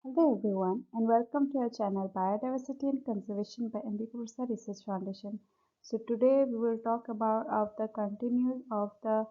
Hello everyone and welcome to our channel Biodiversity and Conservation by MB Pursa Research Foundation. So today we will talk about the continued of the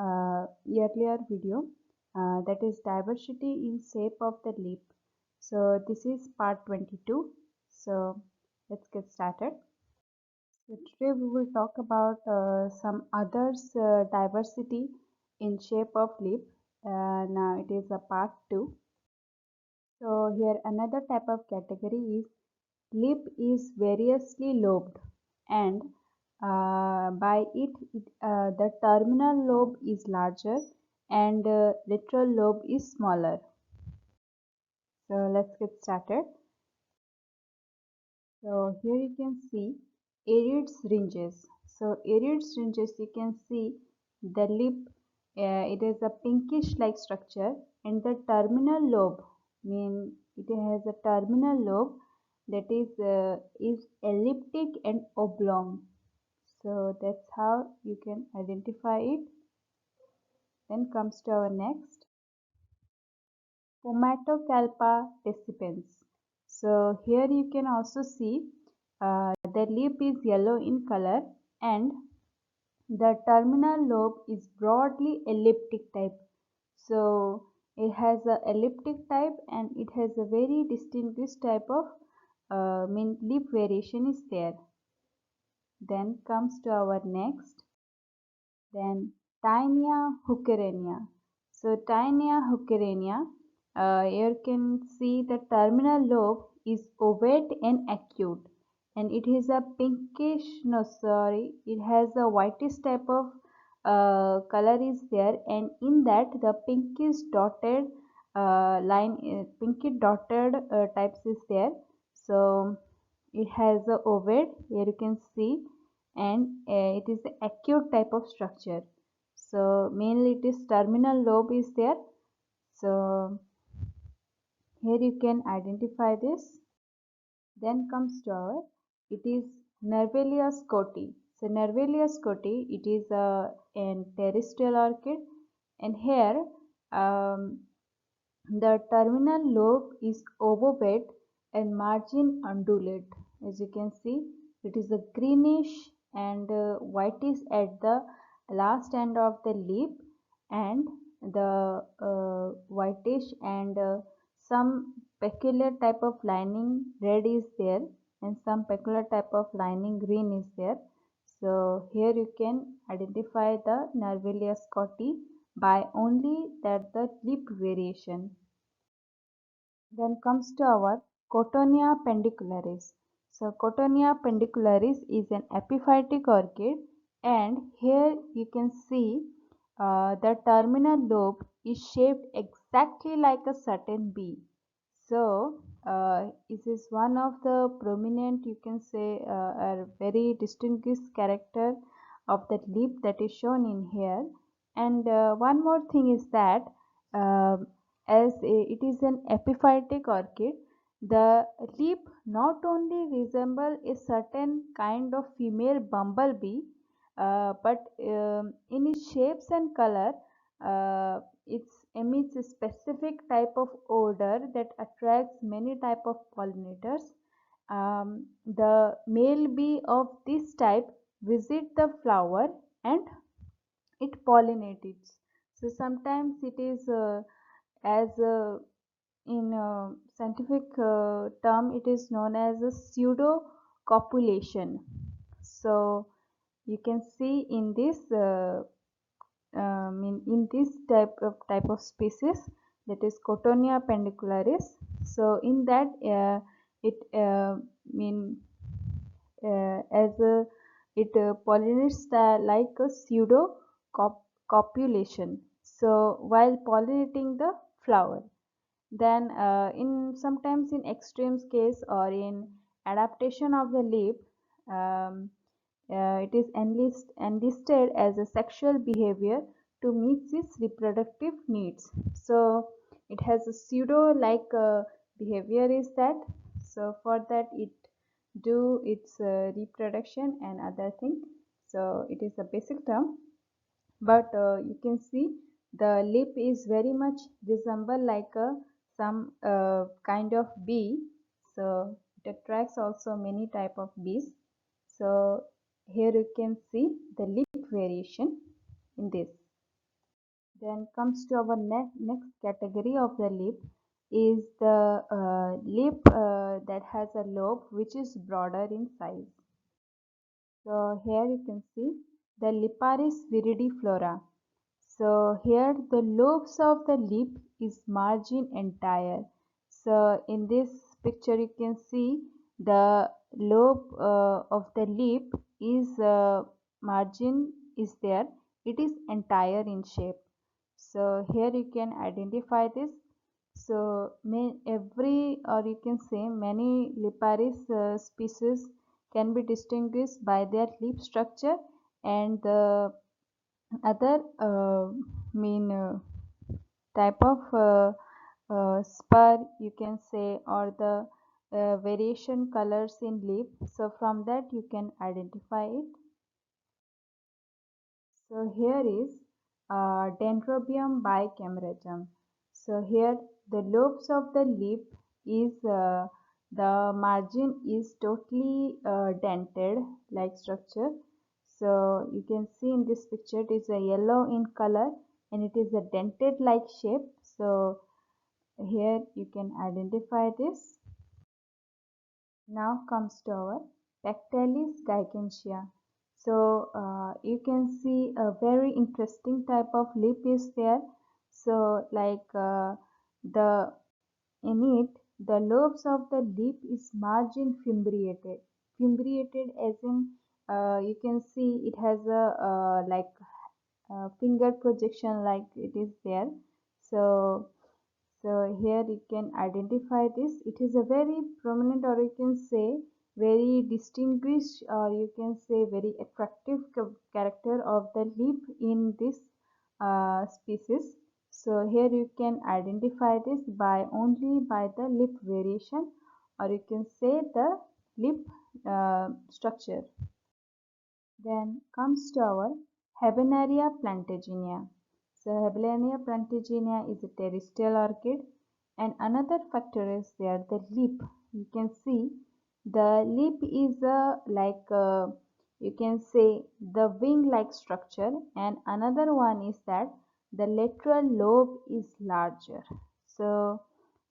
earlier video that is diversity in shape of the leaf. So this is part 22. So let's get started. So today we will talk about some others diversity in shape of leaf. Now it is a part 2. So here another type of category is lip is variously lobed and by it the terminal lobe is larger and lateral lobe is smaller. So let's get started. So here you can see arid syringes. So arid syringes you can see the lip it is a pinkish like structure and the terminal lobe mean it has a terminal lobe that is elliptic and oblong. So that's how you can identify it. Then comes to our next Pomatocalpa decipens. So here you can also see the lip is yellow in color and the terminal lobe is broadly elliptic type. So it has a elliptic type and it has a very distinguished type of lip variation is there. Then comes to our next. Then Tinea hookerania. So Tinea hookerania, you can see the terminal lobe is ovate and acute and it is a pinkish, no sorry, it has a whitish type of color is there and in that the pinkish dotted pinkish dotted types is there. So it has a ovate, here you can see, and it is the acute type of structure. So mainly it is terminal lobe is there. So here you can identify this. Then comes to our, it is Nervalia scotti. So Nervalia scotti, it is an terrestrial orchid and here the terminal lobe is ovate and margin undulate. As you can see, it is a greenish and whitish at the last end of the leaf and the whitish and some peculiar type of lining red is there and some peculiar type of lining green is there. So here you can identify the Nervalia scotti by only that the lip variation. Then comes to our Cotonia pendicularis. So Cotonia pendicularis is an epiphytic orchid and here you can see the terminal lobe is shaped exactly like a certain bee. So this is one of the prominent, you can say, a very distinguished character of that lip that is shown in here. And one more thing is that uh, it is an epiphytic orchid, the lip not only resemble a certain kind of female bumblebee, but in its shapes and color, it emits a specific type of odor that attracts many type of pollinators. The male bee of this type visit the flower and it pollinates. So sometimes it is as in scientific term it is known as a pseudo copulation. So you can see in this in this type of species, that is Cotonia pendicularis. So in that it mean as it pollinates like a pseudo copulation. So while pollinating the flower, then in sometimes in extreme case or in adaptation of the leaf, um, it is enlisted as a sexual behavior to meet its reproductive needs. So it has a pseudo like behavior is that. So for that it do its reproduction and other thing. So it is a basic term, but you can see the lip is very much resemble like a some kind of bee. So it attracts also many type of bees. So here you can see the lip variation in this. Then comes to our next category of the lip is the lip that has a lobe which is broader in size. So here you can see the Liparis viridiflora. So here the lobes of the lip is margin entire. So in this picture you can see the lobe of the lip is margin is there. It is entire in shape. So here you can identify this. So every or you can say many Liparis species can be distinguished by their lip structure and the other type of spur you can say or the variation colors in leaf, so from that you can identify it. So here is Dendrobium bicameratorum. So here the lobes of the leaf is the margin is totally dented like structure. So you can see in this picture it is a yellow in color and it is a dented like shape. So here you can identify this. Now comes to our Pectalis gigantea. So you can see a very interesting type of lip is there. So like the in it the lobes of the lip is margin fimbriated. Fimbriated as in you can see it has a like finger projection like it is there. So here you can identify this. It is a very prominent or you can say very distinguished or you can say very attractive character of the lip in this species. So here you can identify this by only by the lip variation or you can say the lip structure. Then comes to our Habenaria plantaginea. So Habenaria plantaginea is a terrestrial orchid and another factor is there the lip. You can see the lip is a like you can say the wing like structure and another one is that the lateral lobe is larger. So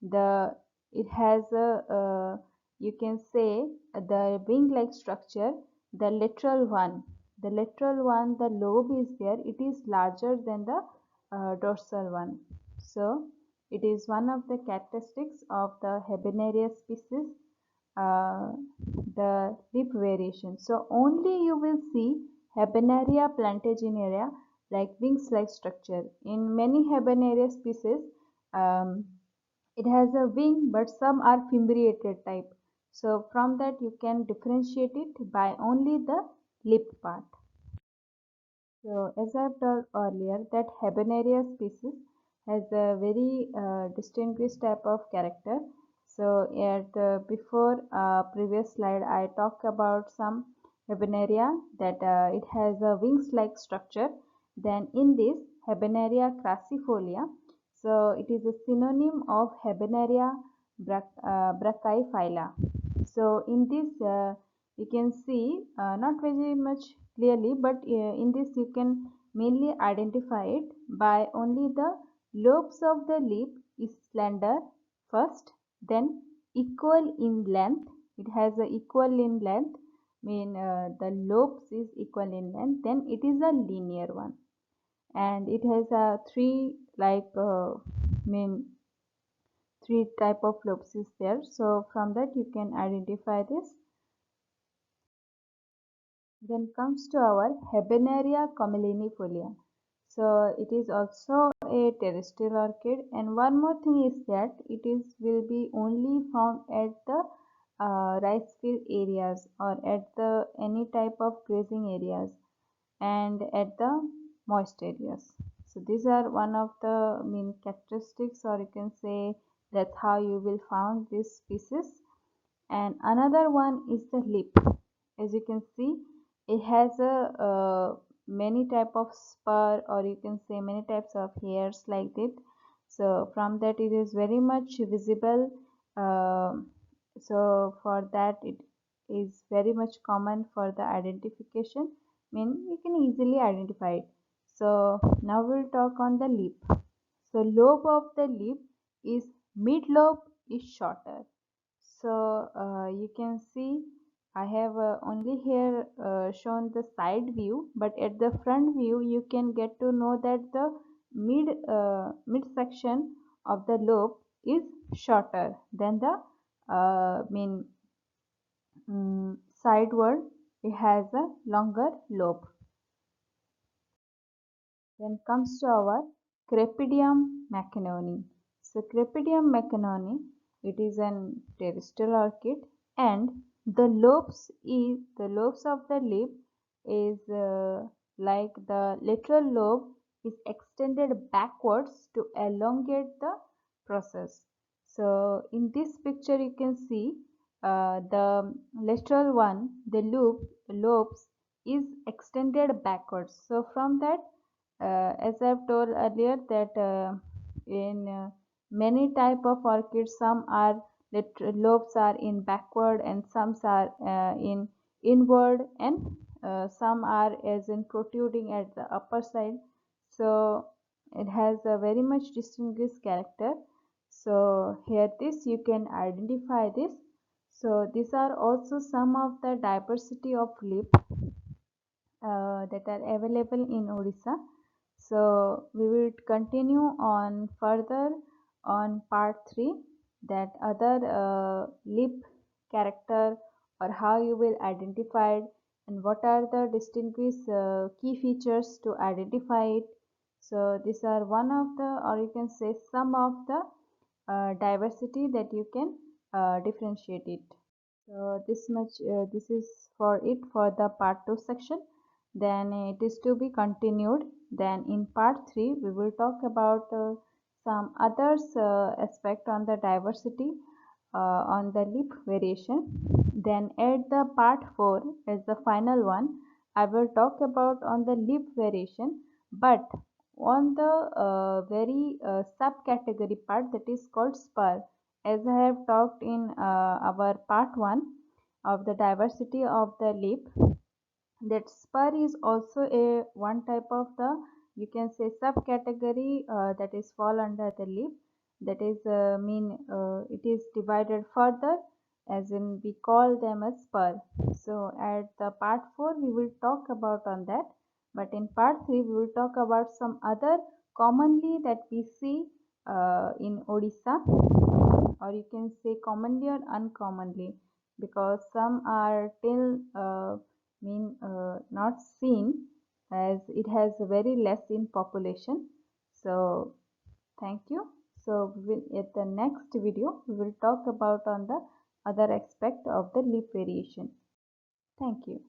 the it has a you can say the wing like structure, the lateral one the lobe is there, it is larger than the dorsal one. So it is one of the characteristics of the Habenaria species, uh, the lip variation. So only you will see Habenaria plantaginea like wings like structure. In many Habenaria species it has a wing but some are fimbriated type. So from that you can differentiate it by only the lip part. So as I've told earlier that Habenaria species has a very distinguished type of character. So at before previous slide I talked about some Habenaria that it has a wings like structure. Then in this Habenaria crassifolia, so it is a synonym of Habenaria brachyphylla. So in this you can see not very much clearly but in this you can mainly identify it by only the lobes of the lip is slender first, then equal in length, it has a equal in length mean the lobes is equal in length, then it is a linear one and it has a three like mean three type of lobes is there. So from that you can identify this. Then comes to our Habenaria commelinifolia. So it is also a terrestrial orchid and one more thing is that it is will be only found at the rice field areas or at the any type of grazing areas and at the moist areas. So these are one of the main characteristics or you can say that's how you will found this species. And another one is the lip. As you can see it has a many type of spur or you can say many types of hairs like that. So from that it is very much visible. uh, so for that it is very much common for the identification, mean you can easily identify it. So now we'll talk on the lip. So lobe of the lip is mid lobe is shorter. So you can see I have only here shown the side view, but at the front view you can get to know that the mid section of the lobe is shorter than the mean sideward. It has a longer lobe. Then comes to our Crepidium mackinoni. So Crepidium mackinoni, it is an terrestrial orchid, and the lobes of the lip is like the lateral lobe is extended backwards to elongate the process. So in this picture you can see the lateral one, the lobes is extended backwards. So from that, as I've told earlier that in many type of orchids, some are lobes are in backward and some are in inward, and some are as in protruding at the upper side. So it has a very much distinguished character. So here this you can identify this. So these are also some of the diversity of lip that are available in Odisha. So we will continue on further on part 3, that other lip character or how you will identify it and what are the distinguished key features to identify it. So these are one of the, or you can say some of the diversity that you can differentiate it. So this is for it for the part 2 section. Then it is to be continued. Then in part 3 we will talk about some others aspect on the diversity on the lip variation. Then at the part 4 as the final one, I will talk about on the lip variation, but on the very subcategory part, that is called spur. As I have talked in our part 1 of the diversity of the lip, that spur is also a one type of the, you can say, subcategory that is fall under the lip. That is it is divided further, as in we call them as spur. So at the part 4 we will talk about on that, but in part 3 we will talk about some other commonly that we see in Odisha, or you can say commonly or uncommonly, because some are till not seen, as it has very less in population. So thank you. So we will, at the next video we will talk about on the other aspect of the leaf variation. Thank you.